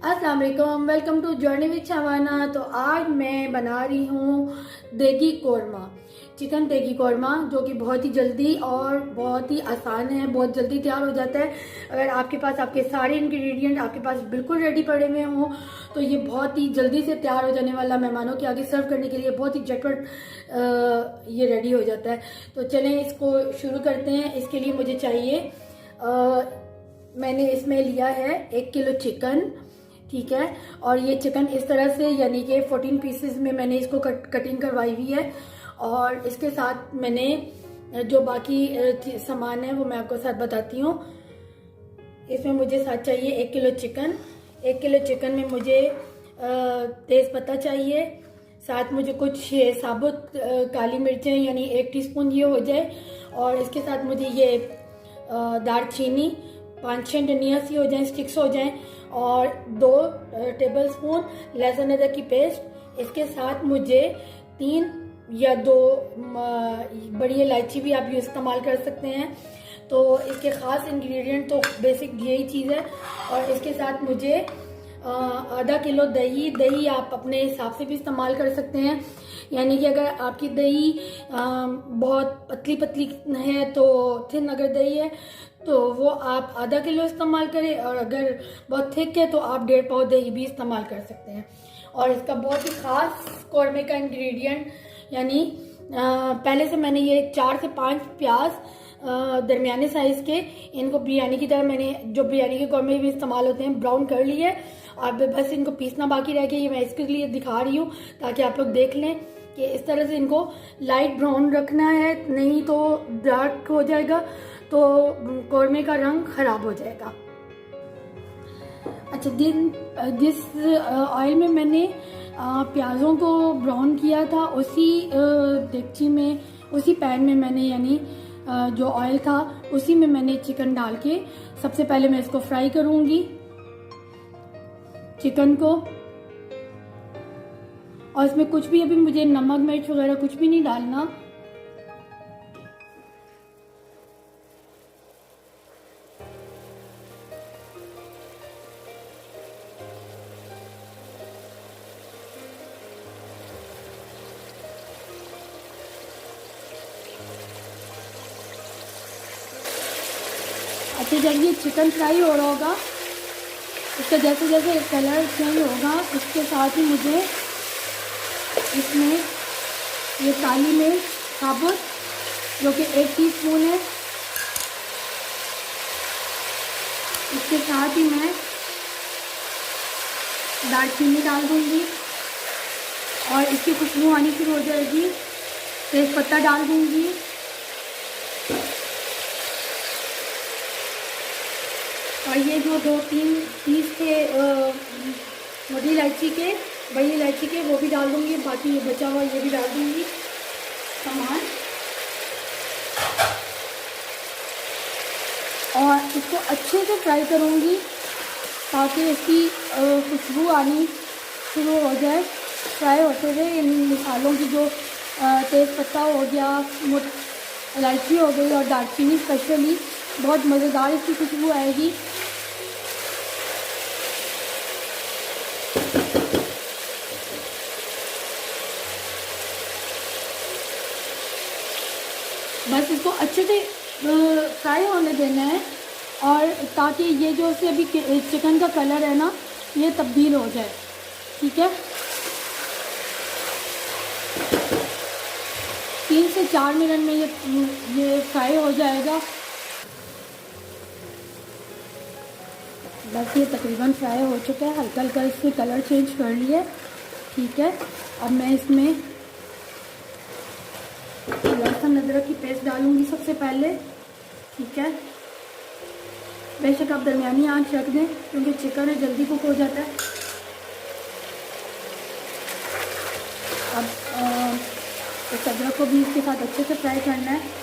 अस्सलाम वालेकुम, welcome to journey with Shabana. तो आज मैं बना रही हूँ देगी कौरमा, चिकन देगी कौरमा, जो कि बहुत ही जल्दी और बहुत ही आसान है, बहुत जल्दी तैयार हो जाता है। अगर आपके पास आपके सारे इंग्रेडिएंट आपके पास बिल्कुल रेडी पड़े हुए हों तो ये बहुत ही जल्दी से तैयार हो जाने वाला, मेहमानों के आगे सर्व करने के लिए बहुत ही झटपट ये रेडी हो जाता है। तो चलें इसको शुरू करते हैं। इसके लिए मुझे चाहिए मैंने इसमें लिया है 1 किलो चिकन, ठीक है। और ये चिकन इस तरह से यानी कि 14 पीसेस में मैंने इसको कटिंग करवाई हुई है। और इसके साथ मैंने जो बाकी सामान है वो मैं आपको साथ बताती हूँ। इसमें मुझे साथ चाहिए 1 किलो चिकन। 1 किलो चिकन में मुझे तेज़ पत्ता चाहिए, साथ मुझे कुछ साबुत काली मिर्चें यानी 1 टीस्पून ये हो जाए। और इसके साथ मुझे ये दालचीनी 5-6 डंडियाँ सी हो जाएं, स्टिक्स हो जाएं, और 2 टेबलस्पून लहसुन अदरक की पेस्ट। इसके साथ मुझे 3 या 2 बड़ी इलायची भी आप इस्तेमाल कर सकते हैं। तो इसके ख़ास इंग्रेडिएंट तो बेसिक यही चीज़ है। और इसके साथ मुझे आधा किलो दही आप अपने हिसाब से भी इस्तेमाल कर सकते हैं। यानी कि अगर आपकी दही बहुत पतली पतली है तो थिन अगर दही है तो वो आप आधा किलो इस्तेमाल करें, और अगर बहुत थिक है तो आप 1.5 पाव दही भी इस्तेमाल कर सकते हैं। और इसका बहुत ही ख़ास कौरमे का इंग्रेडिएंट यानी पहले से मैंने ये 4 से 5 प्याज दरमियाने साइज़ के, इनको बिरयानी की तरह मैंने जो बिरयानी के कौरमे में इस्तेमाल होते हैं ब्राउन कर लिए है। और बस इनको पीसना बाकी रह गया। ये मैं इसके लिए दिखा रही हूँ ताकि आप लोग देख लें कि इस तरह से इनको लाइट ब्राउन रखना है, नहीं तो डार्क हो जाएगा तो कौरमे का रंग ख़राब हो जाएगा। अच्छा, जिस ऑयल में मैंने प्याज़ों को ब्राउन किया था उसी डेगची में, उसी पैन में मैंने यानी जो ऑयल था उसी में मैंने चिकन डाल के सबसे पहले मैं इसको फ्राई करूँगी चिकन को। और इसमें कुछ भी अभी मुझे नमक मिर्च वगैरह कुछ भी नहीं डालना। अच्छा, जब ये चिकन फ्राई हो रहा होगा इसका जैसे जैसे कलर चेंज होगा उसके साथ ही मुझे इसमें ये काली मिर्च साबुत जो कि 1 टीस्पून है, इसके साथ ही मैं दालचीनी डाल दूँगी और इसकी खुशबू आनी शुरू हो जाएगी। तेज पत्ता डाल दूँगी और ये जो 2-3 पीस थे मोटी इलायची के, बड़ी इलायची के, वो भी डाल दूँगी। बाकी ये बचा हुआ ये भी डाल दूँगी सामान। और इसको अच्छे से फ्राई करूँगी ताकि इसकी खुशबू आनी शुरू हो जाए। फ्राई होते हुए इन मसालों की जो तेज़ पत्ता हो गया, इलायची हो गई और दालचीनी स्पेशली, बहुत मज़ेदार इसकी खुशबू आएगी। बस इसको अच्छे से फ्राई होने देना है और ताकि ये जो से अभी चिकन का कलर है ना ये तब्दील हो जाए, ठीक है। 3 से 4 मिनट में ये फ्राई हो जाएगा। बस ये तकरीबन फ्राई हो चुका है, हल्का हल्का इससे कलर चेंज कर लिया, ठीक है। अब मैं इसमें लहसुन अदरक की पेस्ट डालूंगी सबसे पहले, ठीक है। बेशक आप दरमियानी आंच रख दें क्योंकि चिकन है जल्दी कुक हो जाता है। अब इस अदरक को भी इसके साथ अच्छे से फ्राई करना है।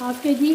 ½ kg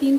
3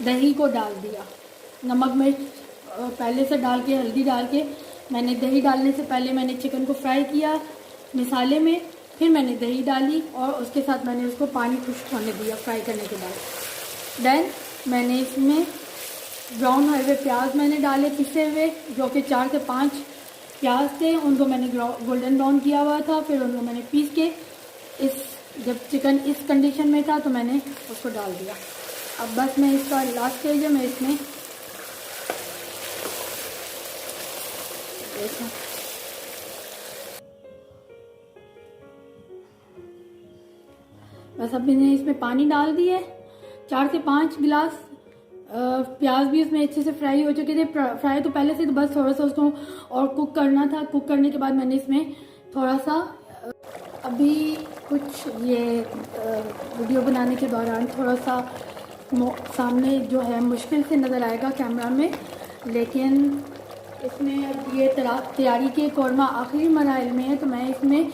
दही को डाल दिया, नमक मिर्च पहले से डाल के, हल्दी डाल के मैंने दही डालने से पहले मैंने चिकन को फ्राई किया मसाले में, फिर मैंने दही डाली और उसके साथ मैंने उसको पानी खुश्क होने दिया फ्राई करने के बाद। देन मैंने इसमें ब्राउन हुए प्याज मैंने डाले पिसे हुए, जो कि 4 से 5 प्याज थे, उनको मैंने गोल्डन ब्राउन किया हुआ था, फिर उनको मैंने पीस के जब चिकन इस कंडीशन में था तो मैंने उसको डाल दिया। अब बस मैं इसका लास्ट स्टेज है, मैं इसमें बस अब मैंने इसमें पानी डाल दिया, 4 से 5 गिलास। प्याज भी उसमें अच्छे से फ्राई हो चुके थे, फ्राई तो पहले से, तो बस थोड़ा सा उसको और कुक करना था। कुक करने के बाद मैंने इसमें थोड़ा सा अभी कुछ ये वीडियो बनाने के दौरान थोड़ा सा सामने जो है मुश्किल से नज़र आएगा कैमरा में, लेकिन इसमें अब ये तैयारी के कौरमा आखिरी मराइल में है, तो मैं इसमें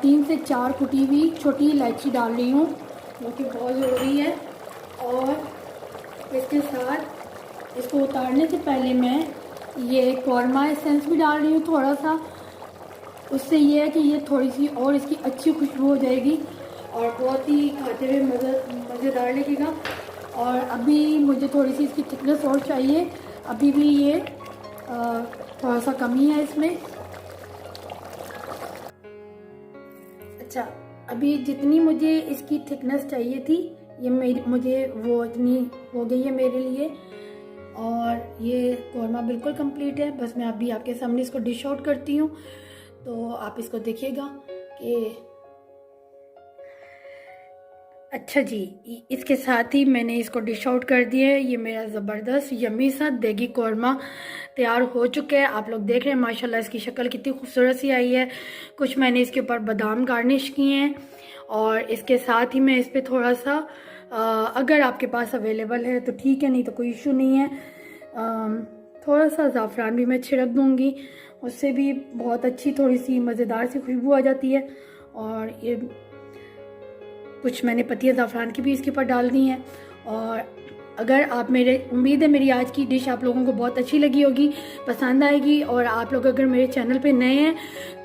3 से 4 कुटी हुई छोटी इलायची डाल रही हूँ, जो कि बहुत ज़रूरी है। और इसके साथ इसको उतारने से पहले मैं ये कौरमा एसेंस भी डाल रही हूँ थोड़ा सा। उससे ये है कि ये थोड़ी सी और इसकी अच्छी खुशबू हो जाएगी और बहुत ही खाते हुए मज़ेदार लगेगा। और अभी मुझे थोड़ी सी इसकी थिकनेस और चाहिए, अभी भी ये थोड़ा सा कमी है इसमें। अच्छा, अभी जितनी मुझे इसकी थिकनेस चाहिए थी ये मुझे वो इतनी हो गई है मेरे लिए, और ये कौरमा बिल्कुल कंप्लीट है। बस मैं अभी आपके सामने इसको डिश आउट करती हूँ, तो आप इसको देखिएगा कि अच्छा जी, इसके साथ ही मैंने इसको डिश आउट कर दिया है। ये मेरा ज़बरदस्त यम्मी सा देगी कौरमा तैयार हो चुका है। आप लोग देख रहे हैं माशाल्लाह इसकी शक्ल कितनी खूबसूरत सी आई है। कुछ मैंने इसके ऊपर बादाम गार्निश किए हैं, और इसके साथ ही मैं इस पर थोड़ा सा अगर आपके पास अवेलेबल है तो ठीक है, नहीं तो कोई इशू नहीं है, थोड़ा सा ज़ाफ़रान भी मैं छिड़क दूँगी, उससे भी बहुत अच्छी थोड़ी सी मज़ेदार सी खुशबू आ जाती है। और ये कुछ मैंने पत्तियाँ ज़ाफ़रान की भी इसके ऊपर डाल दी हैं। और अगर आप उम्मीद है मेरी आज की डिश आप लोगों को बहुत अच्छी लगी होगी, पसंद आएगी। और आप लोग अगर मेरे चैनल पे नए हैं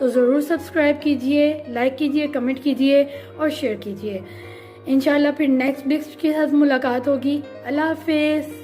तो ज़रूर सब्सक्राइब कीजिए, लाइक कीजिए, कमेंट कीजिए और शेयर कीजिए। इंशाल्लाह फिर नेक्स्ट डिश के साथ मुलाकात होगी। अल्लाह हाफ़िज़।